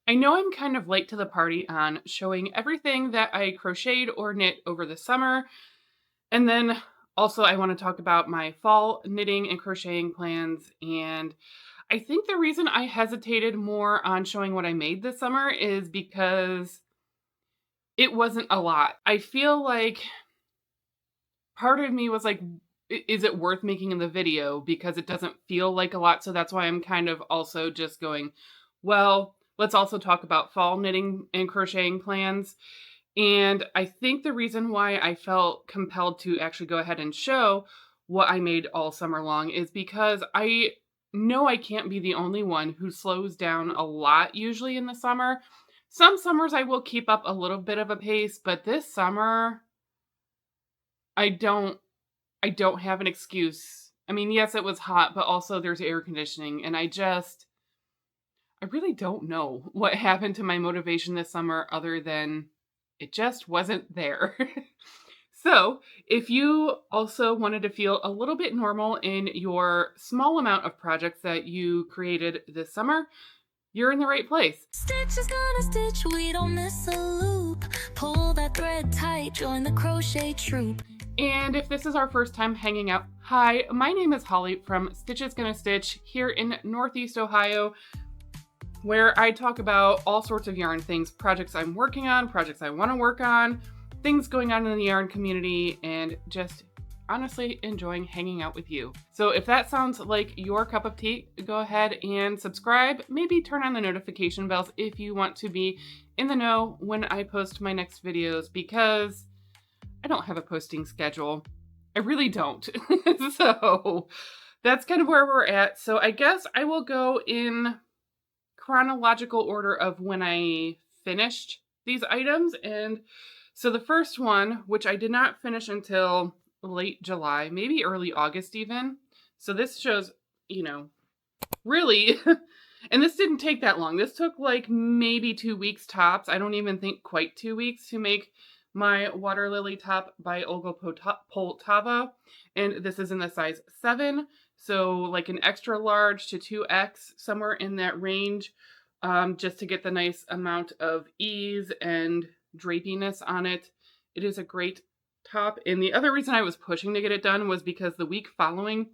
I know I'm kind of late to the party on showing everything that I crocheted or knit over the summer. And then also, I want to talk about my fall knitting and crocheting plans. And I think the reason I hesitated more on showing what I made this summer is because it wasn't a lot. I feel like part of me was like, is it worth making in the video? Because it doesn't feel like a lot. So that's why I'm kind of also just going, well, let's also talk about fall knitting and crocheting plans. And I think the reason why I felt compelled to actually go ahead and show what I made all summer long is because I know I can't be the only one who slows down a lot usually in the summer. Some summers I will keep up a little bit of a pace, but this summer I don't I don't have an excuse. I mean, yes, it was hot, but also there's air conditioning and I really don't know what happened to my motivation this summer other than it just wasn't there. So, if you also wanted to feel a little bit normal in your small amount of projects that you created this summer, you're in the right place. Stitch is gonna stitch, we don't miss a loop. Pull that thread tight, join the crochet troop. And if this is our first time hanging out, hi, my name is Holly from Stitch is Gonna Stitch here in Northeast Ohio, where I talk about all sorts of yarn things, projects I'm working on, projects I want to work on, things going on in the yarn community, and just honestly enjoying hanging out with you. So if that sounds like your cup of tea, go ahead and subscribe. Maybe turn on the notification bells if you want to be in the know when I post my next videos, because I don't have a posting schedule. I really don't. So that's kind of where we're at. So I guess I will go in chronological order of when I finished these items. And so the first one, which I did not finish until late July, maybe early August even. So this shows, really, and this didn't take that long. This took like maybe 2 weeks tops. I don't even think quite 2 weeks to make my water lily top by Olga Poltava. And this is in the size 7. So like an extra large to 2X, somewhere in that range, just to get the nice amount of ease and drapiness on it. It is a great top. And the other reason I was pushing to get it done was because the week following,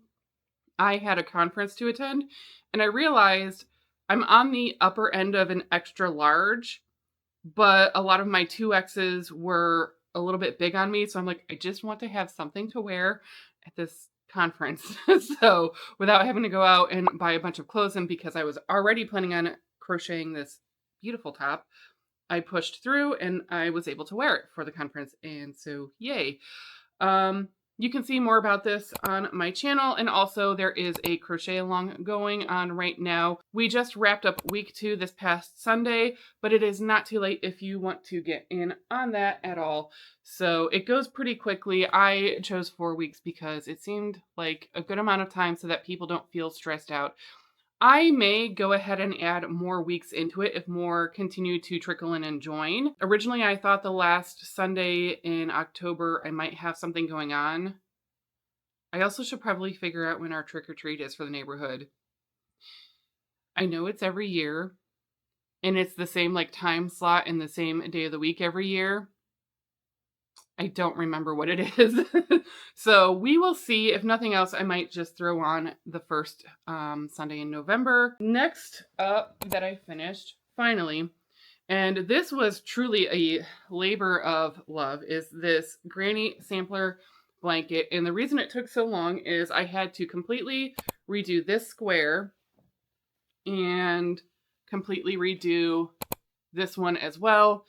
I had a conference to attend, and I realized I'm on the upper end of an extra large, but a lot of my 2Xs were a little bit big on me. So I'm like, I just want to have something to wear at this conference. So without having to go out and buy a bunch of clothes, and because I was already planning on crocheting this beautiful top, I pushed through and I was able to wear it for the conference. And so yay. You can see more about this on my channel, and also there is a crochet along going on right now. We just wrapped up week 2 this past Sunday, but it is not too late if you want to get in on that at all. So it goes pretty quickly. I chose 4 weeks because it seemed like a good amount of time so that people don't feel stressed out. I may go ahead and add more weeks into it if more continue to trickle in and join. Originally, I thought the last Sunday in October I might have something going on. I also should probably figure out when our trick-or-treat is for the neighborhood. I know it's every year, and it's the same like time slot and the same day of the week every year. I don't remember what it is. So we will see. If nothing else, I might just throw on the first Sunday in November. Next up that I finished, finally, and this was truly a labor of love, is this Granny Sampler blanket. And the reason it took so long is I had to completely redo this square and completely redo this one as well.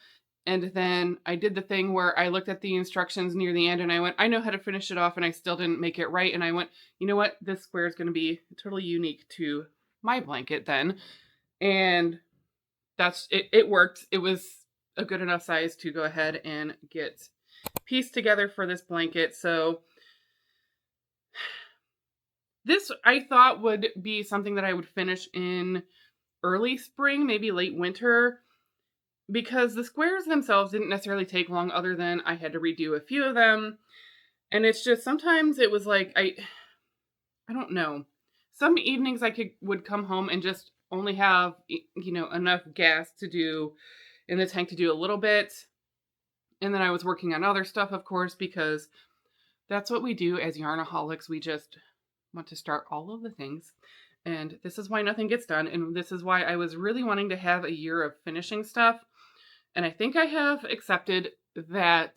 And then I did the thing where I looked at the instructions near the end and I went, I know how to finish it off, and I still didn't make it right. And I went, you know what? This square is going to be totally unique to my blanket then. And that's it. It worked. It was a good enough size to go ahead and get pieced together for this blanket. So this I thought would be something that I would finish in early spring, maybe late winter, because the squares themselves didn't necessarily take long, other than I had to redo a few of them. And it's just sometimes it was like, I don't know. Some evenings I would come home and just only have, you know, enough gas to do in the tank to do a little bit. And then I was working on other stuff, of course, because that's what we do as yarnaholics. We just want to start all of the things. And this is why nothing gets done. And this is why I was really wanting to have a year of finishing stuff. And I think I have accepted that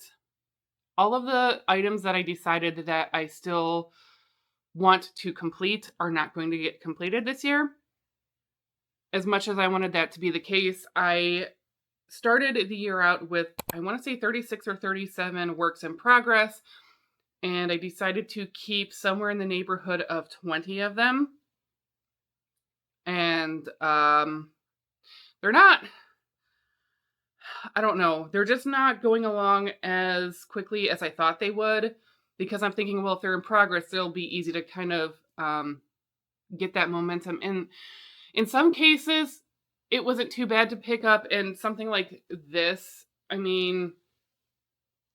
all of the items that I decided that I still want to complete are not going to get completed this year. As much as I wanted that to be the case, I started the year out with, I want to say 36 or 37 works in progress. And I decided to keep somewhere in the neighborhood of 20 of them. And they're not, I don't know, they're just not going along as quickly as I thought they would, because I'm thinking, well, if they're in progress, it'll be easy to kind of get that momentum. And in some cases, it wasn't too bad to pick up. And something like this, I mean,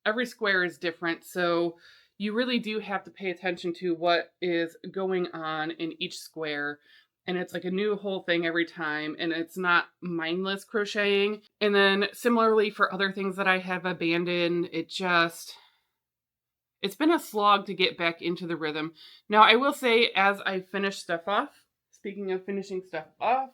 every square is different. So you really do have to pay attention to what is going on in each square. And it's like a new whole thing every time. And it's not mindless crocheting. And then similarly for other things that I have abandoned, it's been a slog to get back into the rhythm. Now, I will say, as I finish stuff off, speaking of finishing stuff off,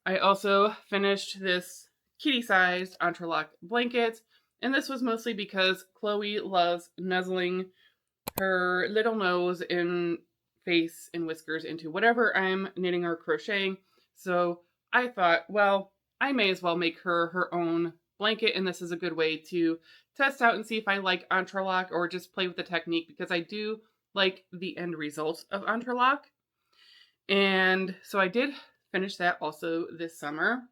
I also finished this kitty-sized entrelac blanket. And this was mostly because Chloe loves nuzzling her little nose and face and whiskers into whatever I'm knitting or crocheting. So I thought, well, I may as well make her her own blanket, and this is a good way to test out and see if I like entrelac or just play with the technique, because I do like the end result of entrelac. And so I did finish that also this summer.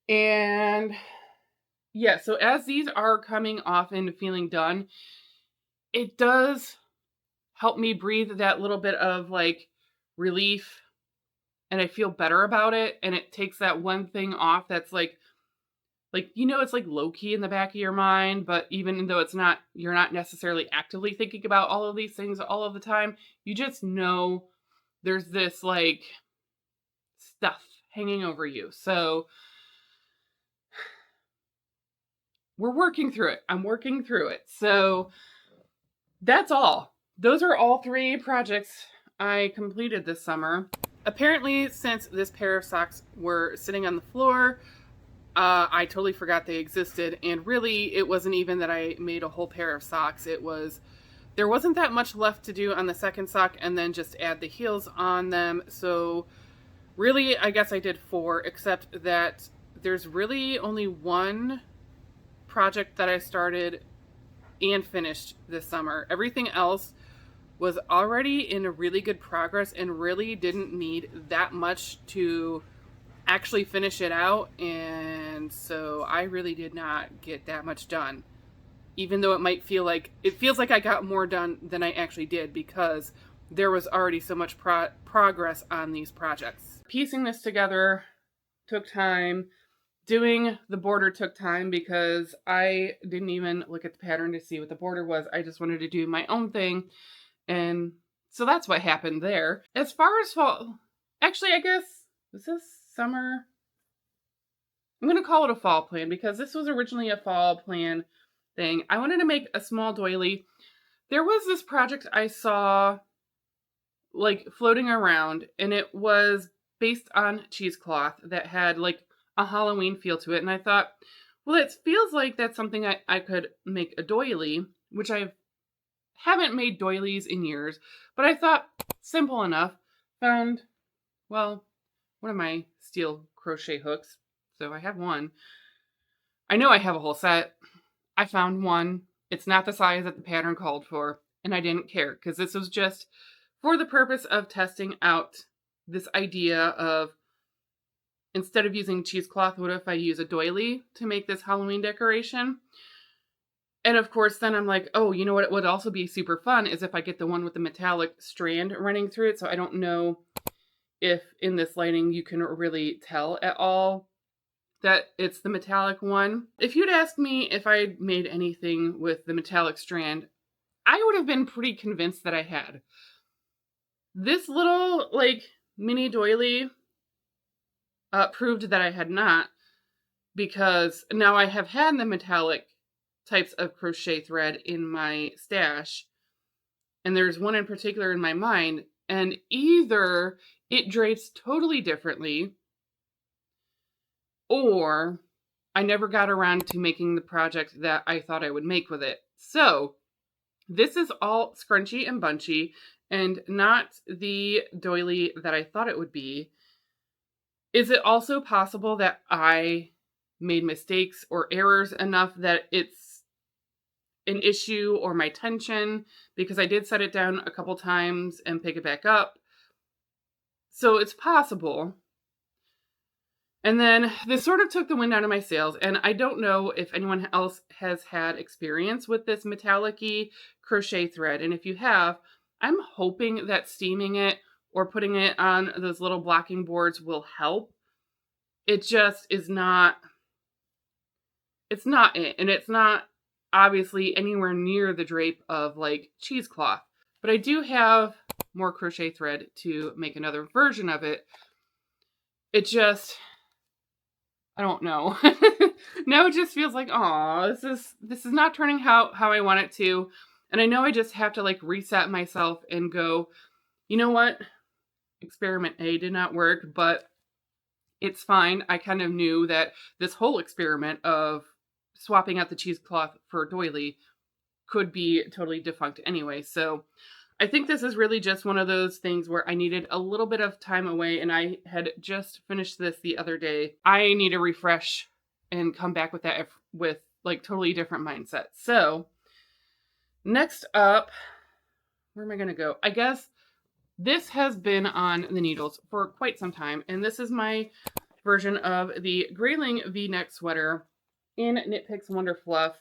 And yeah, so as these are coming off and feeling done, it does help me breathe that little bit of like relief, and I feel better about it. And it takes that one thing off that's like, you know, it's like low key in the back of your mind, but even though it's not, you're not necessarily actively thinking about all of these things all of the time, you just know there's this like stuff hanging over you. So we're working through it. I'm working through it. So that's all. Those are all 3 projects I completed this summer. Apparently, since this pair of socks were sitting on the floor, I totally forgot they existed. And really, it wasn't even that I made a whole pair of socks. There wasn't that much left to do on the second sock, and then just add the heels on them. So really, I guess I did 4, except that there's really only one project that I started and finished this summer. Everything else was already in a really good progress and really didn't need that much to actually finish it out. And so I really did not get that much done, even though it feels like I got more done than I actually did, because there was already so much progress on these projects. Piecing this together took time. Doing the border took time because I didn't even look at the pattern to see what the border was. I just wanted to do my own thing. And so that's what happened there. As far as fall, actually, I guess this is summer. I'm going to call it a fall plan because this was originally a fall plan thing. I wanted to make a small doily. There was this project I saw like floating around, and it was based on cheesecloth that had like a Halloween feel to it. And I thought, well, it feels like that's something I could make a doily, which I haven't made doilies in years, but I thought simple enough. Found, well, one of my steel crochet hooks. So I have one. I know I have a whole set. I found one. It's not the size that the pattern called for, and I didn't care because this was just for the purpose of testing out this idea of, instead of using cheesecloth, what if I use a doily to make this Halloween decoration? And of course, then I'm like, oh, you know what would also be super fun is if I get the one with the metallic strand running through it. So I don't know if in this lighting you can really tell at all that it's the metallic one. If you'd asked me if I'd made anything with the metallic strand, I would have been pretty convinced that I had. This little, like, mini doily proved that I had not, because now I have had the metallic types of crochet thread in my stash, and there's one in particular in my mind, and either it drapes totally differently, or I never got around to making the project that I thought I would make with it. So this is all scrunchy and bunchy and not the doily that I thought it would be. Is it also possible that I made mistakes or errors enough that it's an issue, or my tension, because I did set it down a couple times and pick it back up? So it's possible. And then this sort of took the wind out of my sails, and I don't know if anyone else has had experience with this metallic-y crochet thread. And if you have, I'm hoping that steaming it or putting it on those little blocking boards will help. It just is not, it's not it. And it's not obviously anywhere near the drape of like cheesecloth. But I do have more crochet thread to make another version of it. It just, I don't know. Now it just feels like, oh, this is not turning how I want it to. And I know I just have to like reset myself and go, you know what? Experiment A did not work, but it's fine. I kind of knew that this whole experiment of swapping out the cheesecloth for doily could be totally defunct anyway. So I think this is really just one of those things where I needed a little bit of time away, and I had just finished this the other day. I need a refresh and come back with that with like totally different mindset. So next up, where am I going to go? I guess this has been on the needles for quite some time, and this is my version of the Grayling V-neck sweater in Knit Picks Wonder Fluff.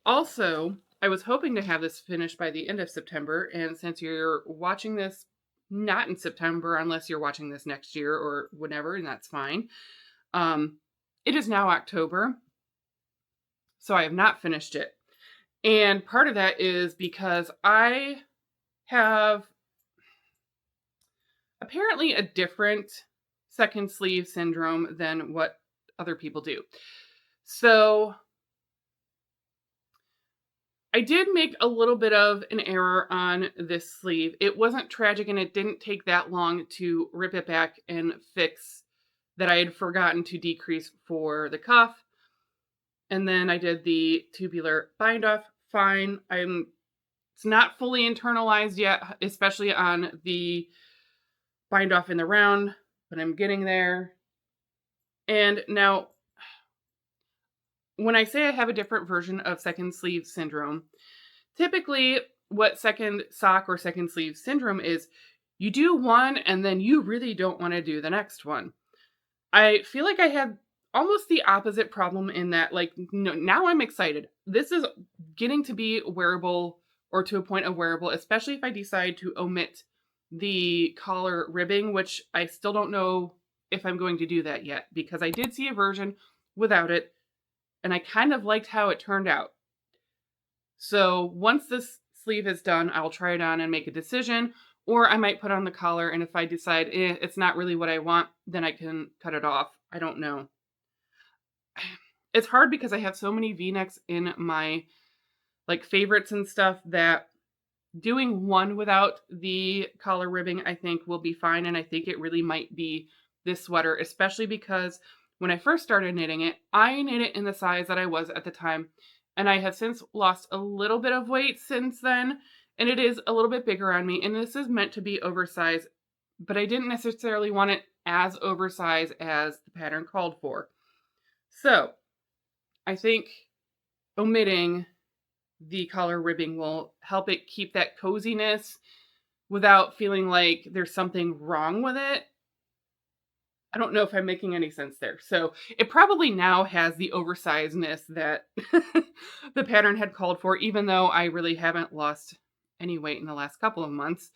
Also, I was hoping to have this finished by the end of September, and since you're watching this not in September, unless you're watching this next year or whenever, and that's fine, it is now October, so I have not finished it. And part of that is because I have apparently a different second sleeve syndrome than what other people do. So I did make a little bit of an error on this sleeve. It wasn't tragic, and it didn't take that long to rip it back and fix that I had forgotten to decrease for the cuff. And then I did the tubular bind off fine. It's not fully internalized yet, especially on the bind off in the round, but I'm getting there. And now, when I say I have a different version of second sleeve syndrome, typically what second sock or second sleeve syndrome is, you do one and then you really don't want to do the next one. I feel like I have almost the opposite problem in that, like, now I'm excited. This is getting to be wearable, or to a point of wearable, especially if I decide to omit the collar ribbing, which I still don't know if I'm going to do that yet, because I did see a version without it, and I kind of liked how it turned out. So once this sleeve is done, I'll try it on and make a decision, or I might put on the collar, and if I decide it's not really what I want, then I can cut it off. I don't know. It's hard because I have so many V-necks in my like favorites and stuff that doing one without the collar ribbing, I think, will be fine. And I think it really might be this sweater, especially because when I first started knitting it, I knit it in the size that I was at the time. And I have since lost a little bit of weight since then. And it is a little bit bigger on me. And this is meant to be oversized, but I didn't necessarily want it as oversized as the pattern called for. So I think omitting the collar ribbing will help it keep that coziness without feeling like there's something wrong with it. I don't know if I'm making any sense there. So it probably now has the oversizedness that the pattern had called for, even though I really haven't lost any weight in the last couple of months.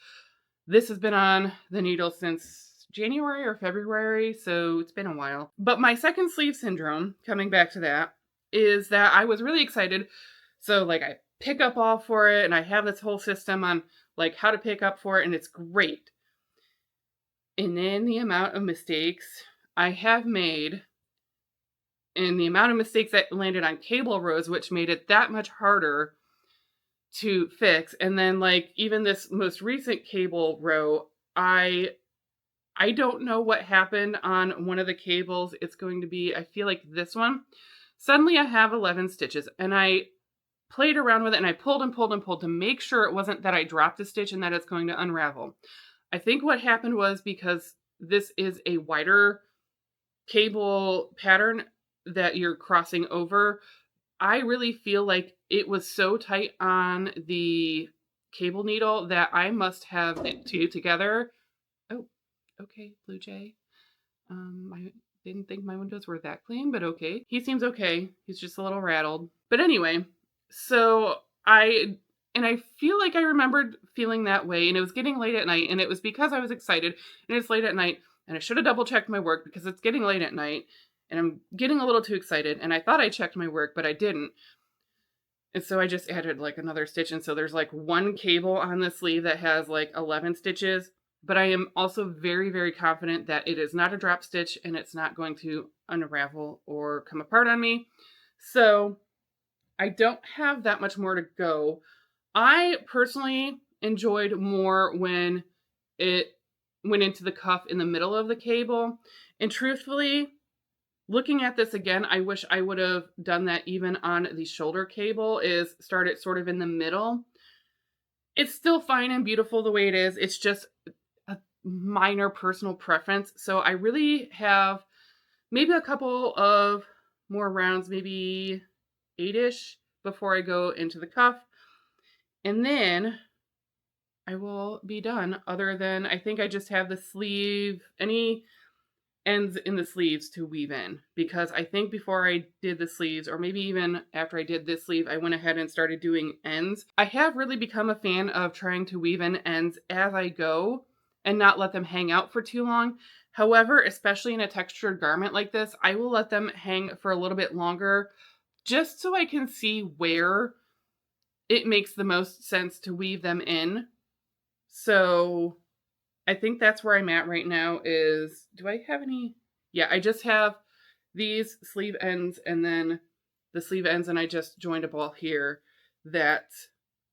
This has been on the needle since January or February, so it's been a while. But my second sleeve syndrome, coming back to that, is that I was really excited. So like I pick up all for it, and I have this whole system on like how to pick up for it, and it's great. And then the amount of mistakes I have made and the amount of mistakes that landed on cable rows, which made it that much harder to fix. And then like even this most recent cable row, I don't know what happened on one of the cables. It's going to be, I feel like this one. Suddenly I have 11 stitches and I played around with it and I pulled and pulled and pulled to make sure it wasn't that I dropped a stitch and that it's going to unravel. I think what happened was because this is a wider cable pattern that you're crossing over, I really feel like it was so tight on the cable needle that I must have it two together. Oh, okay, Blue Jay. I didn't think my windows were that clean, but okay. He seems okay. He's just a little rattled. But anyway, so I feel like I remembered feeling that way, and it was getting late at night, and it was because I was excited, and it's late at night, and I should have double checked my work because it's getting late at night, and I'm getting a little too excited, and I thought I checked my work, but I didn't. And so I just added like another stitch, and so there's like one cable on the sleeve that has like 11 stitches, but I am also very, very confident that it is not a drop stitch and it's not going to unravel or come apart on me. So I don't have that much more to go. I personally enjoyed more when it went into the cuff in the middle of the cable. And truthfully, looking at this again, I wish I would have done that even on the shoulder cable, is start it sort of in the middle. It's still fine and beautiful the way it is. It's just a minor personal preference. So I really have maybe a couple of more rounds, maybe 8-ish before I go into the cuff. And then I will be done, other than I think I just have the sleeve, any ends in the sleeves to weave in, because I think before I did the sleeves, or maybe even after I did this sleeve, I went ahead and started doing ends. I have really become a fan of trying to weave in ends as I go and not let them hang out for too long. However, especially in a textured garment like this, I will let them hang for a little bit longer just so I can see where it makes the most sense to weave them in. So I think that's where I'm at right now is, do I have any? Yeah, I just have these sleeve ends and then the sleeve ends, and I just joined a ball here. That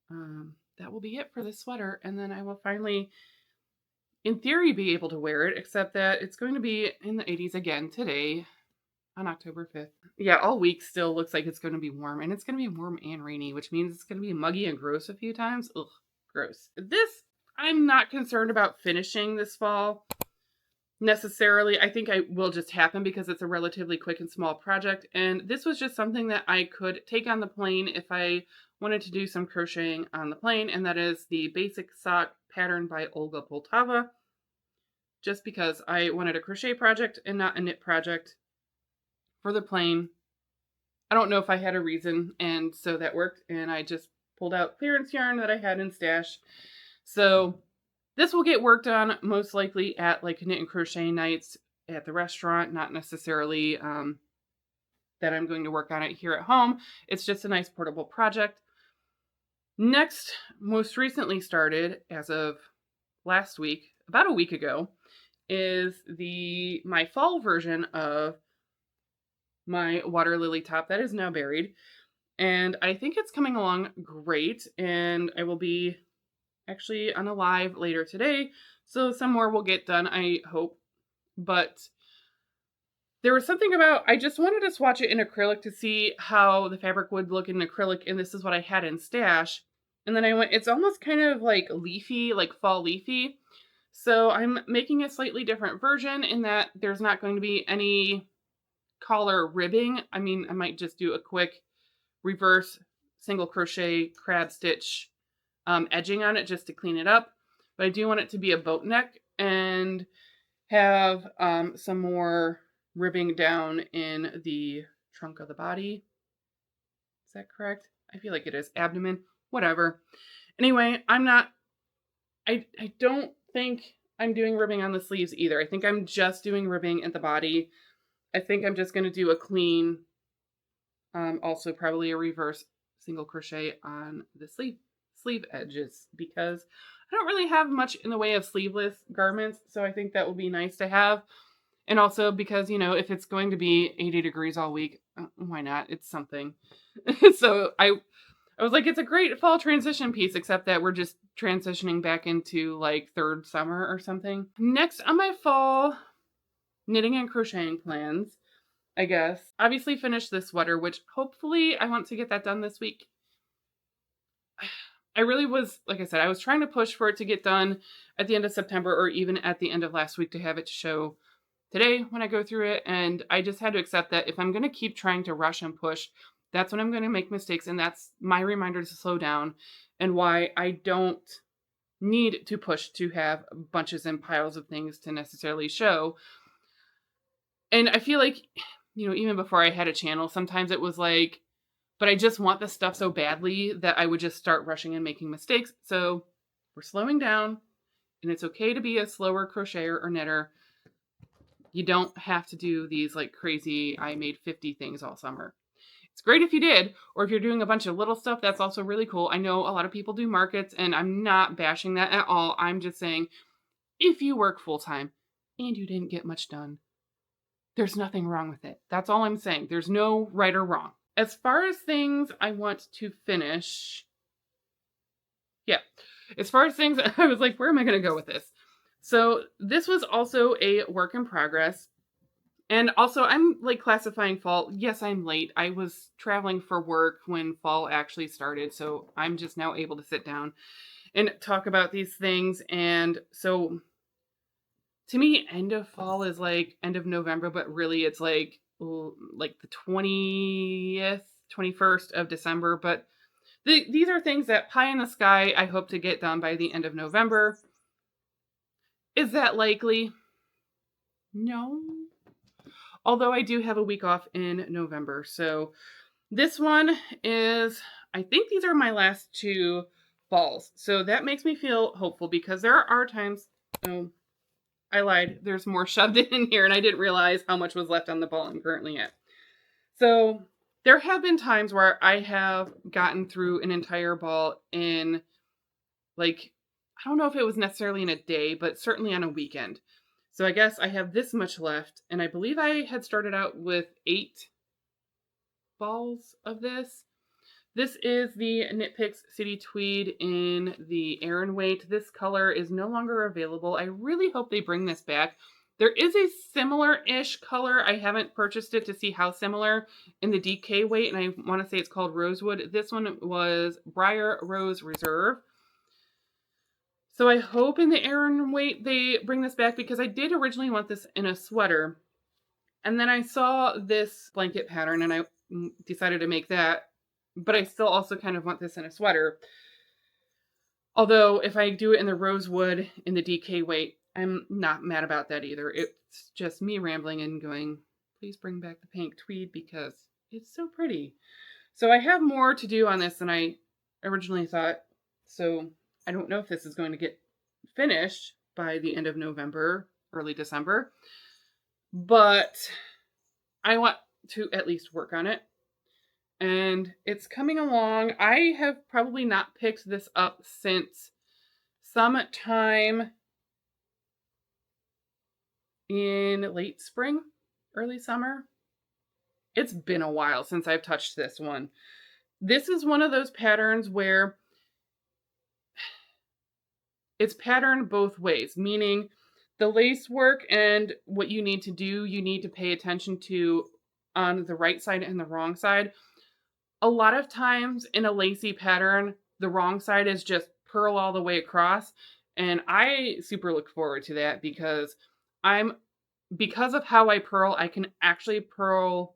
will be it for this sweater. And then I will finally, in theory, be able to wear it, except that it's going to be in the 80s again today on October 5th. Yeah, all week still looks like it's going to be warm, and it's going to be warm and rainy, which means it's going to be muggy and gross a few times. Ugh, gross. This, I'm not concerned about finishing this fall necessarily. I think I will just happen because it's a relatively quick and small project, and this was just something that I could take on the plane if I wanted to do some crocheting on the plane, and that is the Basic Sock pattern by Olga Poltava, just because I wanted a crochet project and not a knit project for the plane. I don't know if I had a reason, and so that worked, and I just pulled out clearance yarn that I had in stash. So this will get worked on most likely at like knit and crochet nights at the restaurant, not necessarily that I'm going to work on it here at home. It's just a nice portable project. Next, most recently started as of last week, about a week ago, is my fall version of my water lily top that is now buried. And I think it's coming along great, and I will be actually on a live later today, so some more will get done, I hope. But there was something about, I just wanted to swatch it in acrylic to see how the fabric would look in acrylic, and this is what I had in stash. And then I went, it's almost kind of like leafy, like fall leafy. So I'm making a slightly different version in that there's not going to be any collar ribbing. I mean, I might just do a quick reverse single crochet crab stitch edging on it just to clean it up. But I do want it to be a boat neck and have some more ribbing down in the trunk of the body. Is that correct? I feel like it is. Abdomen, whatever. Anyway, I don't think I'm doing ribbing on the sleeves either. I think I'm just doing ribbing at the body. I think I'm just going to do a clean, also probably a reverse single crochet on the sleeve edges, because I don't really have much in the way of sleeveless garments, so I think that would be nice to have. And also because, if it's going to be 80 degrees all week, why not? It's something. So I was like, it's a great fall transition piece, except that we're just transitioning back into like third summer or something. Next on my fall knitting and crocheting plans, I guess, obviously finish this sweater, which hopefully I want to get that done this week. I really was, like I said, I was trying to push for it to get done at the end of September or even at the end of last week to have it show today when I go through it. And I just had to accept that if I'm going to keep trying to rush and push, that's when I'm going to make mistakes. And that's my reminder to slow down and why I don't need to push to have bunches and piles of things to necessarily show. And I feel like, even before I had a channel, sometimes it was like, but I just want this stuff so badly that I would just start rushing and making mistakes. So we're slowing down, and it's okay to be a slower crocheter or knitter. You don't have to do these like crazy, I made 50 things all summer. It's great if you did, or if you're doing a bunch of little stuff, that's also really cool. I know a lot of people do markets, and I'm not bashing that at all. I'm just saying, if you work full time and you didn't get much done, there's nothing wrong with it. That's all I'm saying. There's no right or wrong. As far as things I want to finish, as far as things, I was like, where am I going to go with this? So this was also a work in progress. And also, I'm like classifying fall. Yes, I'm late. I was traveling for work when fall actually started. So I'm just now able to sit down and talk about these things. And so to me, end of fall is like end of November, but really it's like the 20th, 21st of December. But these are things that pie in the sky, I hope to get done by the end of November. Is that likely? No. Although I do have a week off in November. So this one is, I think these are my last two falls. So that makes me feel hopeful because there are times, oh, I lied. There's more shoved in here and I didn't realize how much was left on the ball I'm currently at. So there have been times where I have gotten through an entire ball in like, I don't know if it was necessarily in a day, but certainly on a weekend. So I guess I have this much left, and I believe I had started out with 8 balls of this. This is the Knit Picks City Tweed in the Aran weight. This color is no longer available. I really hope they bring this back. There is a similar-ish color. I haven't purchased it to see how similar in the DK weight, and I want to say it's called Rosewood. This one was Briar Rose Reserve. So I hope in the Aran weight they bring this back because I did originally want this in a sweater. And then I saw this blanket pattern and I decided to make that. But I still also kind of want this in a sweater. Although if I do it in the Rosewood in the DK weight, I'm not mad about that either. It's just me rambling and going, please bring back the pink tweed because it's so pretty. So I have more to do on this than I originally thought. So I don't know if this is going to get finished by the end of November, early December, but I want to at least work on it. And it's coming along. I have probably not picked this up since sometime in late spring, early summer. It's been a while since I've touched this one. This is one of those patterns where it's patterned both ways, meaning the lace work and what you need to do, you need to pay attention to on the right side and the wrong side. A lot of times in a lacy pattern, the wrong side is just purl all the way across. And I super look forward to that because of how I purl, I can actually purl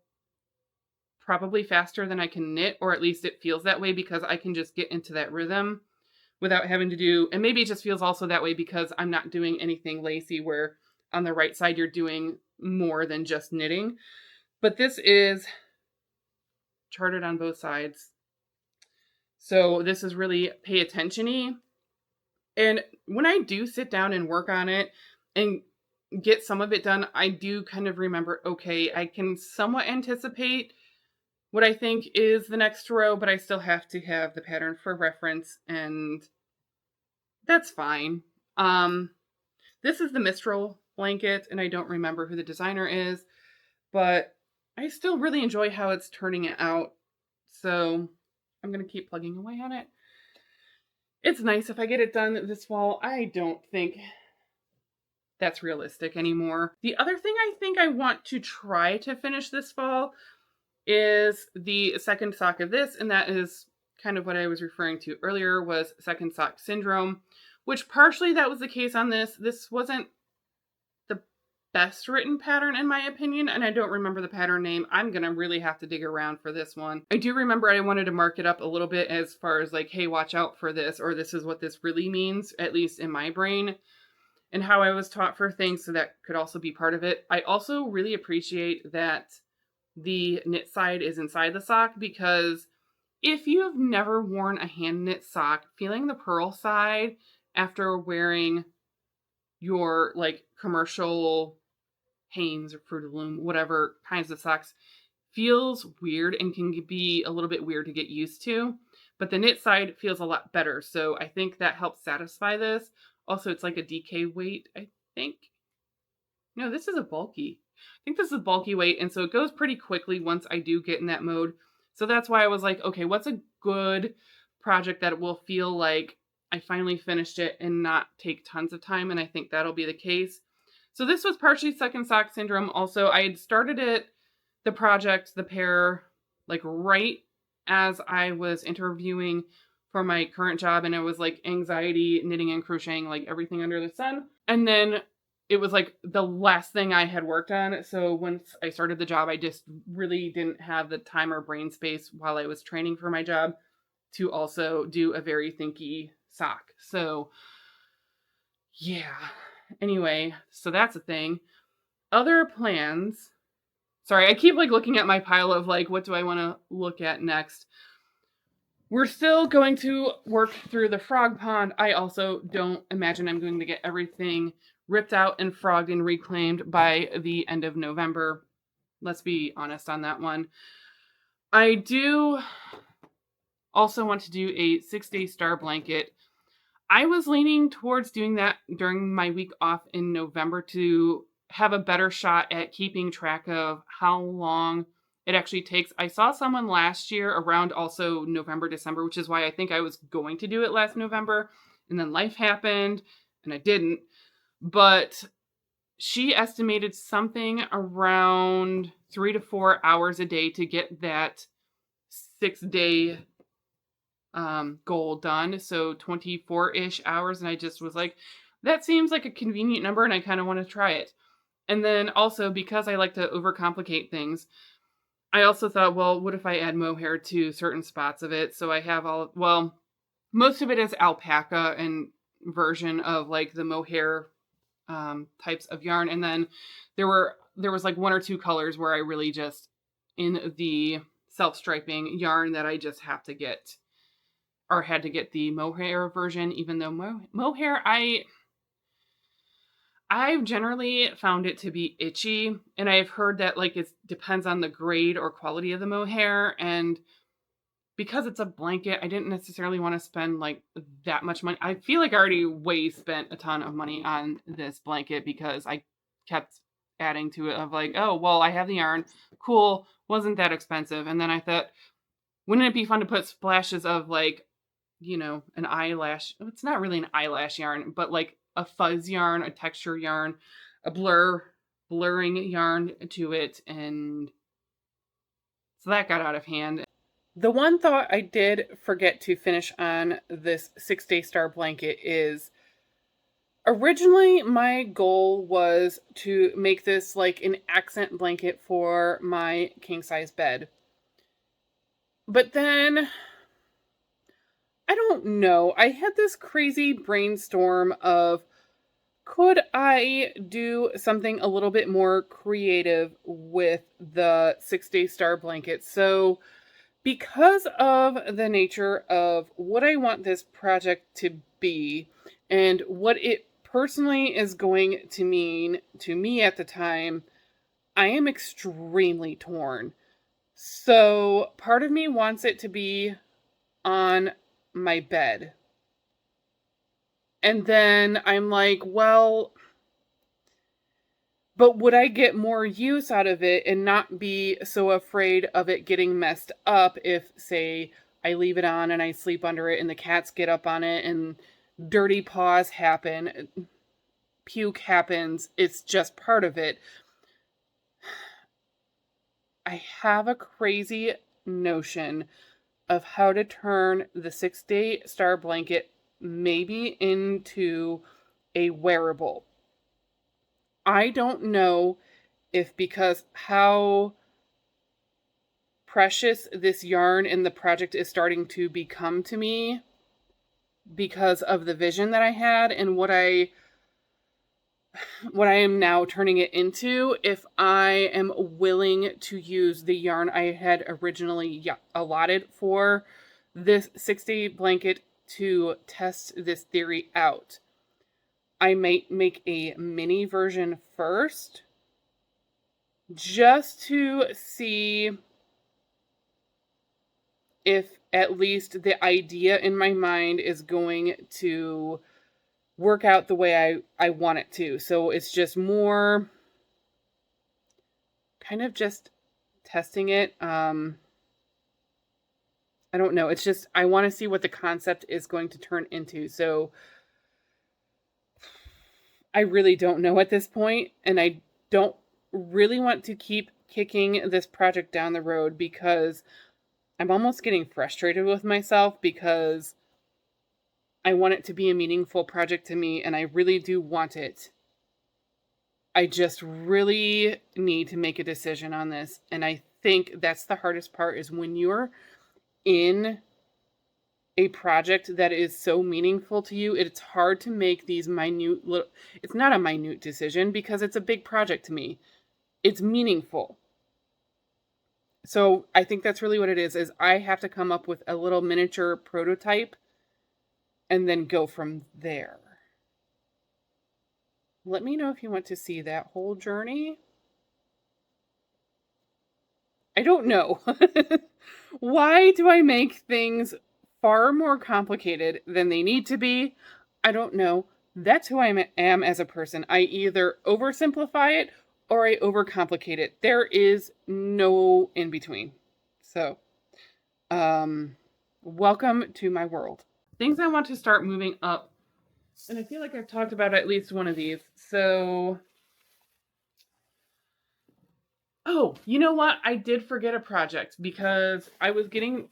probably faster than I can knit, or at least it feels that way because I can just get into that rhythm without having to do, and maybe it just feels also that way because I'm not doing anything lacy where on the right side you're doing more than just knitting. But this is charted on both sides. So this is really pay attention-y. And when I do sit down and work on it and get some of it done, I do kind of remember, okay, I can somewhat anticipate what I think is the next row, but I still have to have the pattern for reference, and that's fine. This is the Mistral blanket, and I don't remember who the designer is, but I still really enjoy how it's turning out. So I'm going to keep plugging away on it. It's nice if I get it done this fall. I don't think that's realistic anymore. The other thing I think I want to try to finish this fall is the second sock of this, and that is kind of what I was referring to earlier, was second sock syndrome, which partially that was the case on this. This wasn't the best written pattern in my opinion, and I don't remember the pattern name. I'm gonna really have to dig around for this one. I do remember I wanted to mark it up a little bit as far as like, hey, watch out for this, or this is what this really means, at least in my brain, and how I was taught for things, so that could also be part of it. I also really appreciate that the knit side is inside the sock, because if you have never worn a hand knit sock, feeling the purl side after wearing your like commercial Hanes or Fruit of the Loom, whatever kinds of socks, feels weird and can be a little bit weird to get used to. But the knit side feels a lot better, so I think that helps satisfy this. Also, it's like a DK weight, I think. No, this is a bulky. I think this is a bulky weight, and so it goes pretty quickly once I do get in that mode. So that's why I was like, okay, what's a good project that will feel like I finally finished it and not take tons of time, and I think that'll be the case. So this was partially second sock syndrome. Also, I had started the project, the pair, like right as I was interviewing for my current job, and it was like anxiety, knitting and crocheting, like everything under the sun. And then it was like the last thing I had worked on. So once I started the job, I just really didn't have the time or brain space while I was training for my job to also do a very thinky sock. So yeah. Anyway, so that's a thing. Other plans. Sorry, I keep like looking at my pile of like, what do I want to look at next? We're still going to work through the frog pond. I also don't imagine I'm going to get everything ripped out and frogged and reclaimed by the end of November. Let's be honest on that one. I do also want to do a 6-day star blanket. I was leaning towards doing that during my week off in November to have a better shot at keeping track of how long it actually takes. I saw someone last year around also November, December, which is why I think I was going to do it last November, and then life happened and I didn't. But she estimated something around 3 to 4 hours a day to get that 6-day goal done. So 24-ish hours. And I just was like, that seems like a convenient number and I kind of want to try it. And then also, because I like to overcomplicate things, I also thought, well, what if I add mohair to certain spots of it? So I have most of it is alpaca and version of like the mohair types of yarn. And then there was like 1 or 2 colors where I really just, in the self-striping yarn, that I just have to get, or had to get the mohair version, even though mohair, I've generally found it to be itchy, and I've heard that like it depends on the grade or quality of the mohair, and because it's a blanket, I didn't necessarily want to spend like that much money. I feel like I already spent a ton of money on this blanket because I kept adding to it of like, oh, well, I have the yarn. Cool. Wasn't that expensive. And then I thought, wouldn't it be fun to put splashes of like, an eyelash? It's not really an eyelash yarn, but like a fuzz yarn, a texture yarn, a blurring yarn to it. And so that got out of hand. The one thought I did forget to finish on this 6-day star blanket is, originally my goal was to make this like an accent blanket for my king size bed. But then, I don't know, I had this crazy brainstorm of, could I do something a little bit more creative with the 6-day star blanket? So because of the nature of what I want this project to be and what it personally is going to mean to me at the time, I am extremely torn. So part of me wants it to be on my bed. And then I'm like, well, but would I get more use out of it and not be so afraid of it getting messed up if, say, I leave it on and I sleep under it and the cats get up on it and dirty paws happen, puke happens, it's just part of it. I have a crazy notion of how to turn the 6-day star blanket maybe into a wearable. I don't know if because how precious this yarn and the project is starting to become to me because of the vision that I had and what I am now turning it into, if I am willing to use the yarn I had originally allotted for this 6-day blanket to test this theory out. I might make a mini version first just to see if at least the idea in my mind is going to work out the way I want it to. So it's just more kind of just testing it. I don't know. It's just, I want to see what the concept is going to turn into. So I really don't know at this point, and I don't really want to keep kicking this project down the road because I'm almost getting frustrated with myself because I want it to be a meaningful project to me, and I really do want it. I just really need to make a decision on this, and I think that's the hardest part, is when you're in a project that is so meaningful to you, it's hard to make these minute little, it's not a minute decision because it's a big project to me. It's meaningful. So I think that's really what it is I have to come up with a little miniature prototype and then go from there. Let me know if you want to see that whole journey. I don't know. Why do I make things far more complicated than they need to be? I don't know. That's who I am as a person. I either oversimplify it or I overcomplicate it. There is no in between. So, welcome to my world. Things I want to start moving up. And I feel like I've talked about at least one of these. So, oh, you know what? I did forget a project because I was getting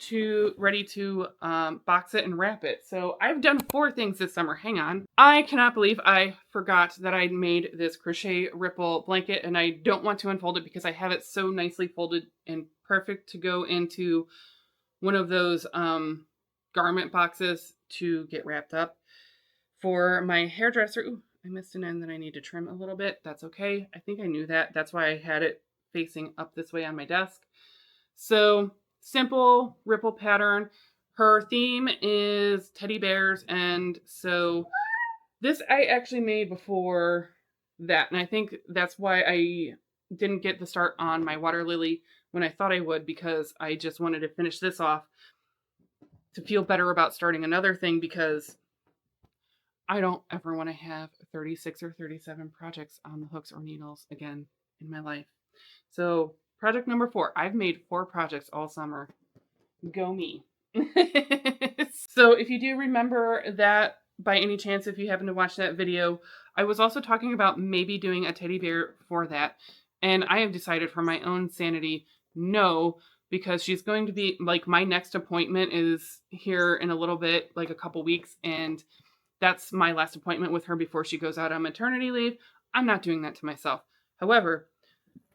ready to box it and wrap it. So I've done 4 things this summer. Hang on. I cannot believe I forgot that I made this crochet ripple blanket, and I don't want to unfold it because I have it so nicely folded and perfect to go into one of those garment boxes to get wrapped up. For my hairdresser, ooh, I missed an end that I need to trim a little bit. That's okay. I think I knew that. That's why I had it facing up this way on my desk. So simple ripple pattern. Her theme is teddy bears, and so this I actually made before that, and I think that's why I didn't get the start on my water lily when I thought I would, because I just wanted to finish this off to feel better about starting another thing, because I don't ever want to have 36 or 37 projects on the hooks or needles again in my life. So project number 4, I've made 4 projects all summer. Go me. So if you do remember that, by any chance, if you happen to watch that video, I was also talking about maybe doing a teddy bear for that. And I have decided for my own sanity, no, because she's going to be, like, my next appointment is here in a little bit, like a couple weeks. And that's my last appointment with her before she goes out on maternity leave. I'm not doing that to myself. However,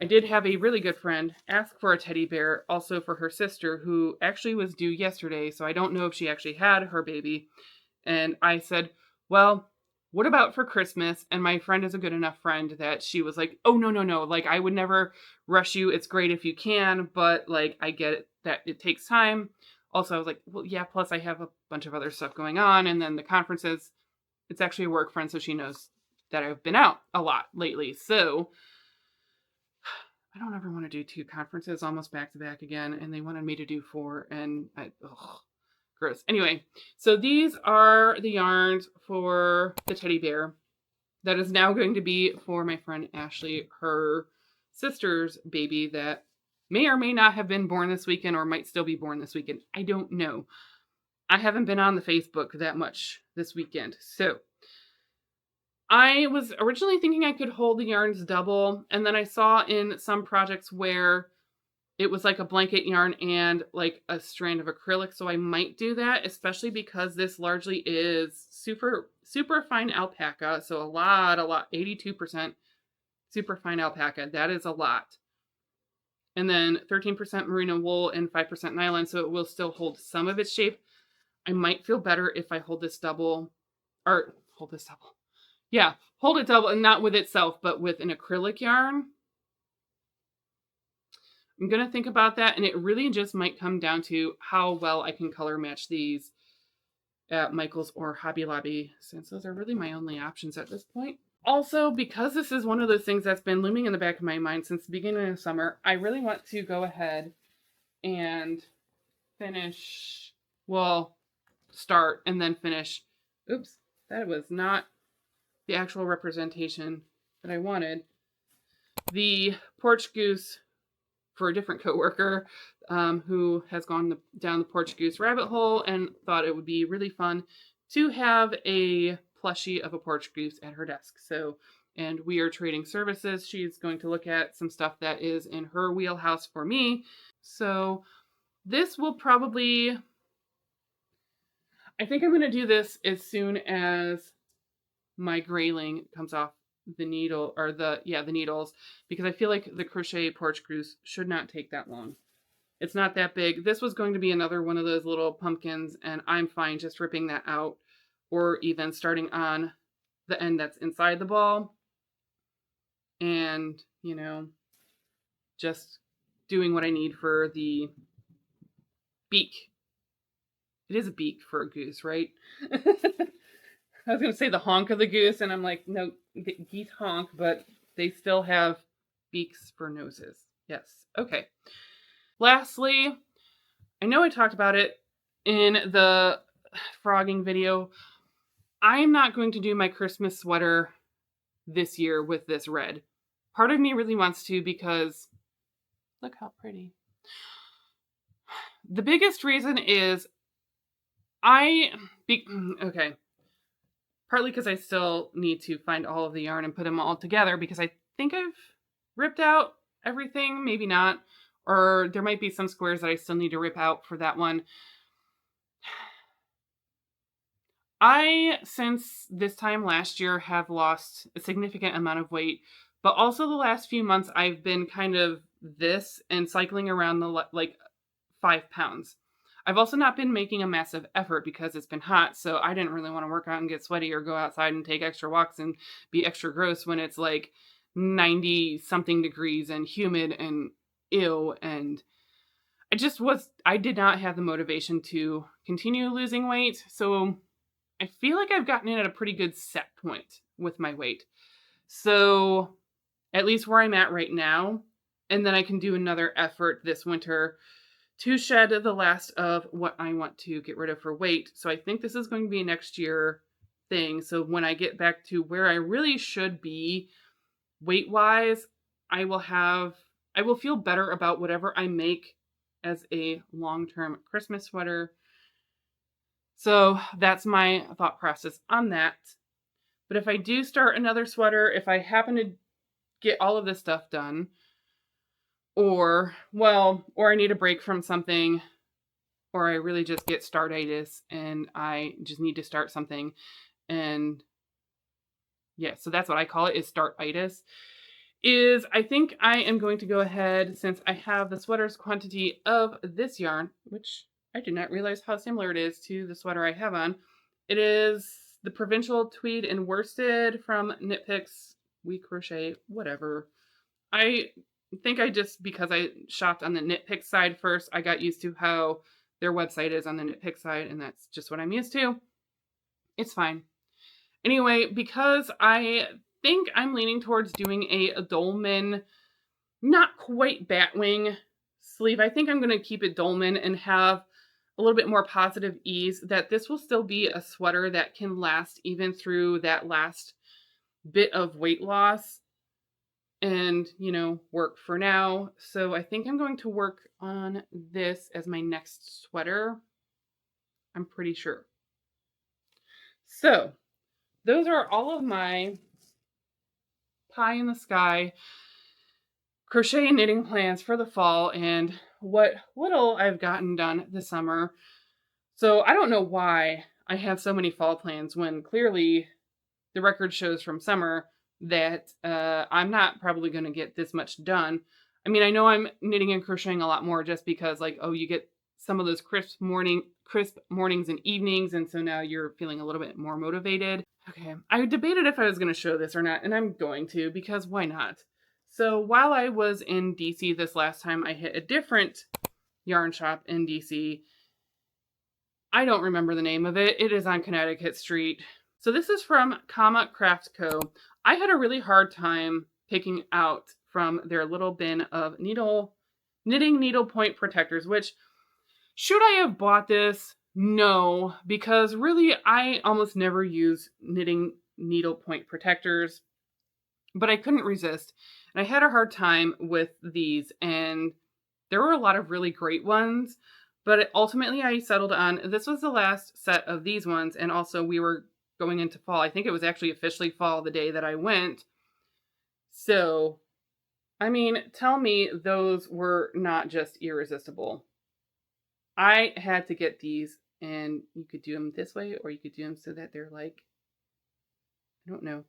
I did have a really good friend ask for a teddy bear also for her sister, who actually was due yesterday, so I don't know if she actually had her baby. And I said, well, what about for Christmas? And my friend is a good enough friend that she was like, oh, no. Like, I would never rush you. It's great if you can, but, like, I get it that it takes time. Also, I was like, well, yeah, plus I have a bunch of other stuff going on. And then the conferences, it's actually a work friend, so she knows that I've been out a lot lately. So I don't ever want to do 2 conferences almost back to back again. And they wanted me to do 4. And Gross. Anyway, so these are the yarns for the teddy bear that is now going to be for my friend Ashley, her sister's baby that may or may not have been born this weekend or might still be born this weekend. I don't know. I haven't been on the Facebook that much this weekend. So I was originally thinking I could hold the yarns double, and then I saw in some projects where it was like a blanket yarn and like a strand of acrylic, so I might do that, especially because this largely is super fine alpaca, so a lot, 82% super fine alpaca. That is a lot. And then 13% merino wool and 5% nylon, so it will still hold some of its shape. I might feel better if I hold this double. Yeah, hold it double, and not with itself, but with an acrylic yarn. I'm going to think about that, and it really just might come down to how well I can color match these at Michael's or Hobby Lobby, since those are really my only options at this point. Also, because this is one of those things that's been looming in the back of my mind since the beginning of summer, I really want to go ahead and finish, well, start and then finish. Oops, that was not the actual representation that I wanted. The porch goose for a different coworker who has gone down the porch goose rabbit hole and thought it would be really fun to have a plushie of a porch goose at her desk. So, and we are trading services. She's going to look at some stuff that is in her wheelhouse for me. So this will probably, I think I'm going to do this as soon as my grayling comes off the needle, or the needles, because I feel like the crochet porch goose should not take that long. It's not that big. This was going to be another one of those little pumpkins, and I'm fine just ripping that out, or even starting on the end that's inside the ball and, you know, just doing what I need for the beak. It is a beak for a goose, right? I was going to say the honk of the goose, and I'm like, no, geese honk, but they still have beaks for noses. Yes. Okay. Lastly, I know I talked about it in the frogging video. I'm not going to do my Christmas sweater this year with this red. Part of me really wants to, because look how pretty. The biggest reason is okay. Partly because I still need to find all of the yarn and put them all together, because I think I've ripped out everything, maybe not, or there might be some squares that I still need to rip out for that one. I, since this time last year, have lost a significant amount of weight, but also the last few months I've been kind of this and cycling around the 5 pounds. I've also not been making a massive effort because it's been hot, so I didn't really want to work out and get sweaty or go outside and take extra walks and be extra gross when it's like 90 something degrees and humid and ew, and I did not have the motivation to continue losing weight, so I feel like I've gotten in at a pretty good set point with my weight. So at least where I'm at right now, and then I can do another effort this winter to shed the last of what I want to get rid of for weight. So I think this is going to be a next year thing. So when I get back to where I really should be weight-wise, I will feel better about whatever I make as a long-term Christmas sweater. So that's my thought process on that. But if I do start another sweater, if I happen to get all of this stuff done, or I need a break from something, or I really just get startitis and I just need to start something, and yeah, so that's what I call it, is startitis, is I think I am going to go ahead, since I have the sweater's quantity of this yarn, which I did not realize how similar it is to the sweater I have on. It is the Provincial Tweed and Worsted from Knit Picks, We Crochet, whatever. I think because I shopped on the Knit Picks side first, I got used to how their website is on the Knit Picks side, and that's just what I'm used to. It's fine. Anyway, because I think I'm leaning towards doing a dolman, not quite batwing sleeve. I think I'm going to keep it dolman and have a little bit more positive ease, that this will still be a sweater that can last even through that last bit of weight loss and, work for now. So I think I'm going to work on this as my next sweater. I'm pretty sure. So those are all of my pie in the sky crochet and knitting plans for the fall and what little I've gotten done this summer. So I don't know why I have so many fall plans when clearly the record shows from summer that I'm not probably going to get this much done. I mean, I know I'm knitting and crocheting a lot more just because, like, oh, you get some of those crisp mornings and evenings, and so now you're feeling a little bit more motivated. Okay, I debated if I was going to show this or not, and I'm going to because why not? So while I was in DC this last time, I hit a different yarn shop in DC. I don't remember the name of it. It is on Connecticut Street. So this is from Comma Craft Co. I had a really hard time picking out from their little bin of knitting needlepoint protectors, which, should I have bought this? No, because really I almost never use knitting needlepoint protectors, but I couldn't resist. And I had a hard time with these, and there were a lot of really great ones, but ultimately I settled on, this was the last set of these ones, and also we were going into fall. I think it was actually officially fall the day that I went. So, I mean, tell me those were not just irresistible. I had to get these, and you could do them this way, or you could do them so that they're like, I don't know.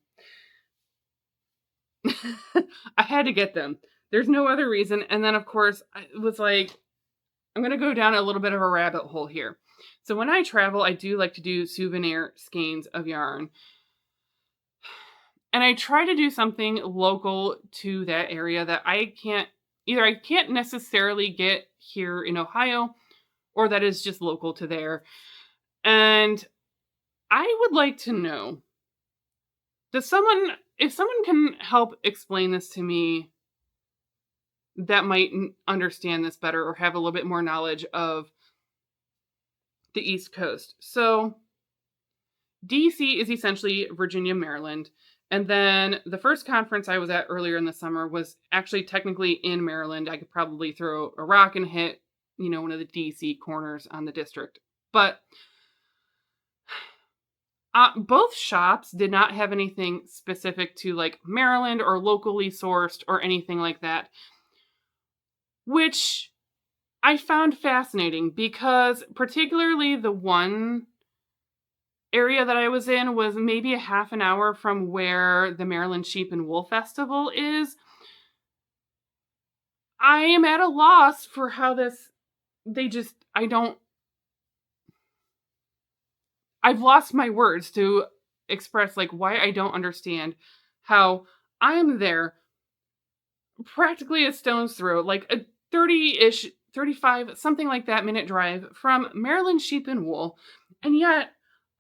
I had to get them. There's no other reason. And then, of course, I was like, I'm going to go down a little bit of a rabbit hole here. So when I travel, I do like to do souvenir skeins of yarn. And I try to do something local to that area that I can't necessarily get here in Ohio, or that is just local to there. And I would like to know, if someone can help explain this to me that might understand this better or have a little bit more knowledge of the East Coast. So DC is essentially Virginia, Maryland. And then the first conference I was at earlier in the summer was actually technically in Maryland. I could probably throw a rock and hit, one of the DC corners on the district. But both shops did not have anything specific to like Maryland or locally sourced or anything like that, which I found fascinating because particularly the one area that I was in was maybe a half an hour from where the Maryland Sheep and Wool Festival is. I am at a loss for how I've lost my words to express like why I don't understand how I'm there practically a stone's throw, like a 30-ish, 35, something like that minute drive from Maryland Sheep and Wool. And yet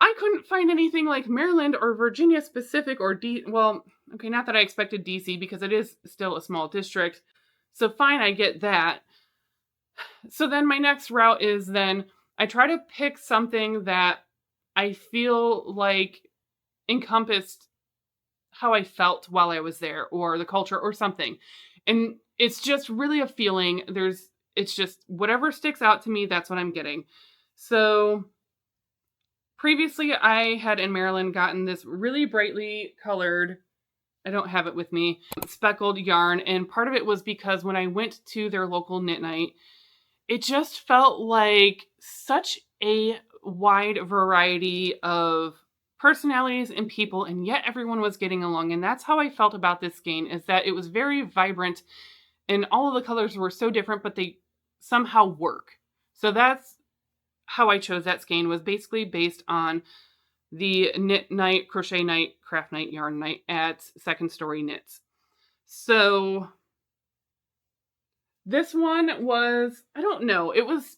I couldn't find anything like Maryland or Virginia specific or not that I expected DC because it is still a small district. So fine, I get that. So then my next route is then I try to pick something that I feel like encompassed how I felt while I was there or the culture or something. And it's just really a feeling. It's just whatever sticks out to me, that's what I'm getting. So previously I had in Maryland gotten this really brightly colored, I don't have it with me, speckled yarn. And part of it was because when I went to their local knit night, it just felt like such a wide variety of personalities and people, and yet everyone was getting along. And that's how I felt about this skein, is that it was very vibrant and all of the colors were so different, but they somehow work. So that's how I chose that skein, was basically based on the knit night, crochet night, craft night, yarn night at Second Story Knits. So this one was, I don't know, it was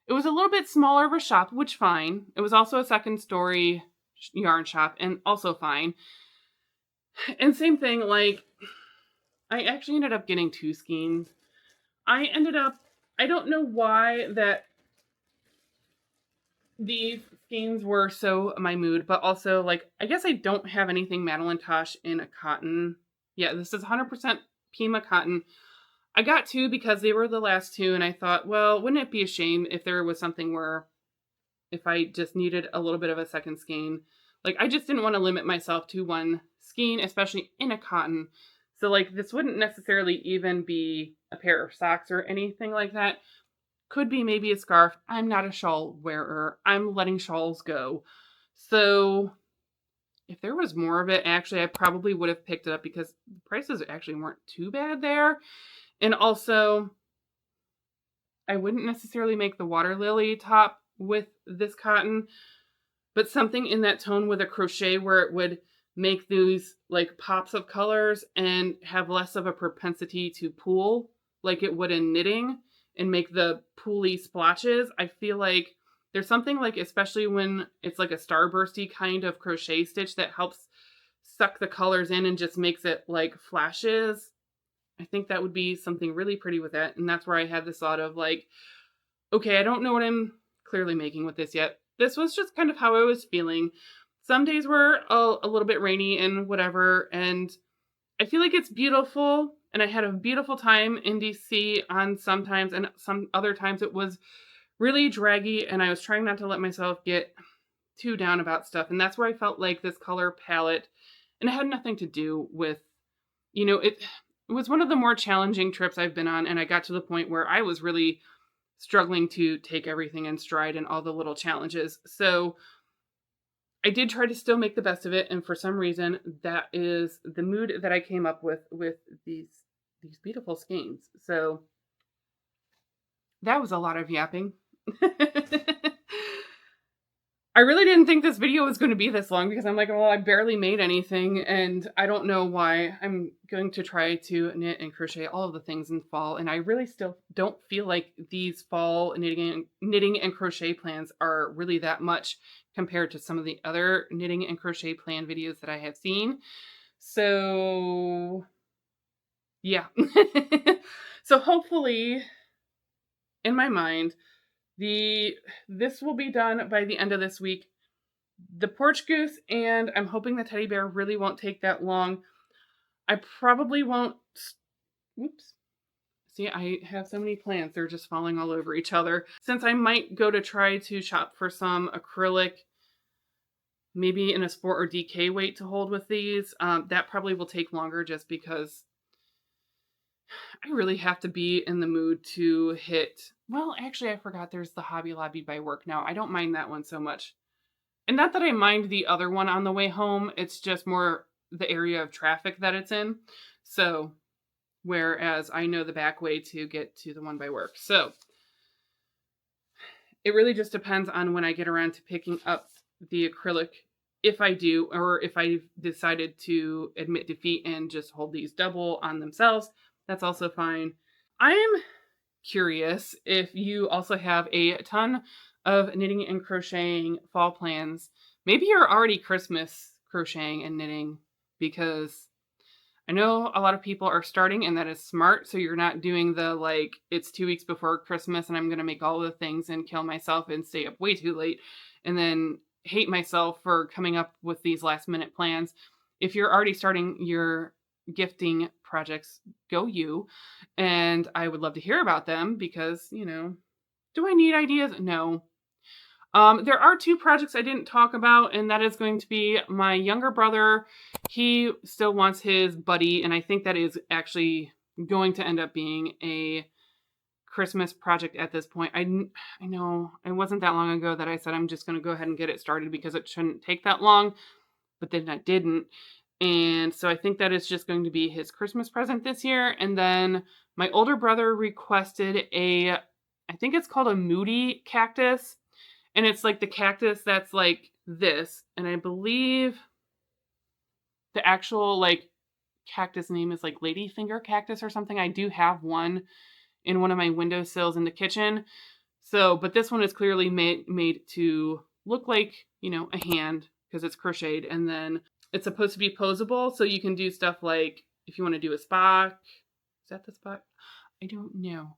a little bit smaller of a shop, which fine. It was also a Second Story yarn shop, and also fine. And same thing, like, I actually ended up getting two skeins. I don't know why that These skeins were so my mood, but also, like, I guess I don't have anything Madeline Tosh in a cotton. Yeah, this is 100% Pima cotton. I got two because they were the last two, and I thought, well, wouldn't it be a shame if there was something where if I just needed a little bit of a second skein. Like, I just didn't want to limit myself to one skein, especially in a cotton. So, like, this wouldn't necessarily even be a pair of socks or anything like that. Could be maybe a scarf. I'm not a shawl wearer. I'm letting shawls go. So, if there was more of it, actually, I probably would have picked it up because the prices actually weren't too bad there. And also, I wouldn't necessarily make the water lily top with this cotton, but something in that tone with a crochet where it would make these like pops of colors and have less of a propensity to pool like it would in knitting and make the pooly splotches. I feel like there's something like, especially when it's like a starbursty kind of crochet stitch, that helps suck the colors in and just makes it like flashes. I think that would be something really pretty with that. And that's where I had this thought of like, okay, I don't know what I'm clearly making with this yet. This was just kind of how I was feeling. Some days were a little bit rainy and whatever, and I feel like it's beautiful, and I had a beautiful time in DC on sometimes, and some other times it was really draggy, and I was trying not to let myself get too down about stuff, and that's where I felt like this color palette, and it had nothing to do with, it was one of the more challenging trips I've been on, and I got to the point where I was really struggling to take everything in stride and all the little challenges. So I did try to still make the best of it, and for some reason, that is the mood that I came up with these beautiful skeins. So that was a lot of yapping. I really didn't think this video was going to be this long because I'm like, well, I barely made anything, and I don't know why. I'm going to try to knit and crochet all of the things in fall, and I really still don't feel like these fall knitting and crochet plans are really that much compared to some of the other knitting and crochet plan videos that I have seen. So, yeah. So hopefully, in my mind, this will be done by the end of this week. The porch goose, and I'm hoping the teddy bear really won't take that long. I probably won't. Oops. See, I have so many plants. They're just falling all over each other. Since I might go to try to shop for some acrylic, maybe in a sport or DK weight to hold with these, that probably will take longer just because I really have to be in the mood to hit. Well, actually, I forgot there's the Hobby Lobby by work now. I don't mind that one so much. And not that I mind the other one on the way home, it's just more the area of traffic that it's in. So, whereas I know the back way to get to the one by work. So, it really just depends on when I get around to picking up the acrylic, if I do, or if I decided to admit defeat and just hold these double on themselves. That's also fine. I'm curious if you also have a ton of knitting and crocheting fall plans. Maybe you're already Christmas crocheting and knitting, because I know a lot of people are starting, and that is smart. So you're not doing the like, it's 2 weeks before Christmas and I'm going to make all the things and kill myself and stay up way too late and then hate myself for coming up with these last minute plans. If you're already starting your gifting projects, go you. And I would love to hear about them because, do I need ideas? No. There are two projects I didn't talk about, and that is going to be my younger brother. He still wants his buddy, and I think that is actually going to end up being a Christmas project at this point. I know it wasn't that long ago that I said I'm just going to go ahead and get it started because it shouldn't take that long, but then I didn't. And so I think that is just going to be his Christmas present this year. And then my older brother requested I think it's called a moody cactus. And it's like the cactus that's like this. And I believe the actual like cactus name is like ladyfinger cactus or something. I do have one in one of my windowsills in the kitchen. So, but this one is clearly made to look like, a hand because it's crocheted. And then it's supposed to be posable. So you can do stuff like if you want to do a spot. Is that the spot? I don't know.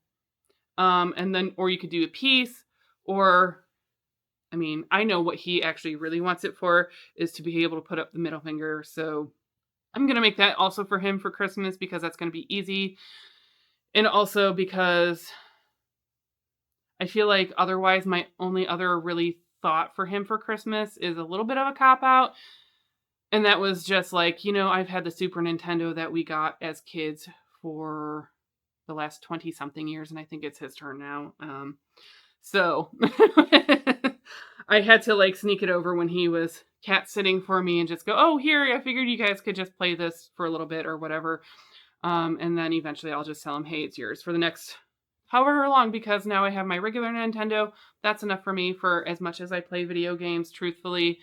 And then, or you could do a piece, or I mean, I know what he actually really wants it for is to be able to put up the middle finger. So I'm going to make that also for him for Christmas because that's going to be easy. And also because I feel like otherwise my only other really thought for him for Christmas is a little bit of a cop-out. And that was just like, you know, I've had the Super Nintendo that we got as kids for the last 20-something years, and I think it's his turn now. So I had to like sneak it over when he was cat sitting for me and just go, oh, here, I figured you guys could just play this for a little bit or whatever. And then eventually I'll just tell him, hey, it's yours for the next however long, because now I have my regular Nintendo. That's enough for me for as much as I play video games, truthfully.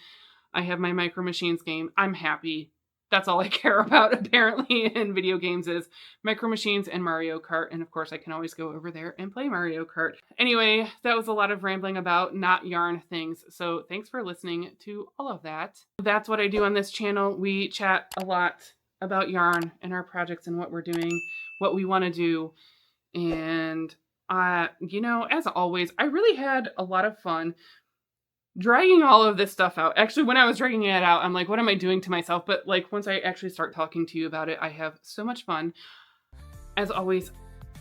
I have my Micro Machines game. I'm happy. That's all I care about, apparently, in video games is Micro Machines and Mario Kart. And of course, I can always go over there and play Mario Kart. Anyway, that was a lot of rambling about not yarn things. So thanks for listening to all of that. That's what I do on this channel. We chat a lot about yarn and our projects and what we're doing, what we want to do. And, you know, as always, I really had a lot of fun dragging all of this stuff out. Actually, when I was dragging it out, I'm like, what am I doing to myself? But like, once I actually start talking to you about it, I have so much fun. As always,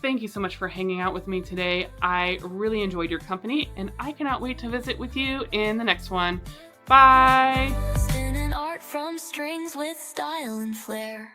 thank you so much for hanging out with me today. I really enjoyed your company, and I cannot wait to visit with you in the next one. Bye! Spinning art from strings with style and flair.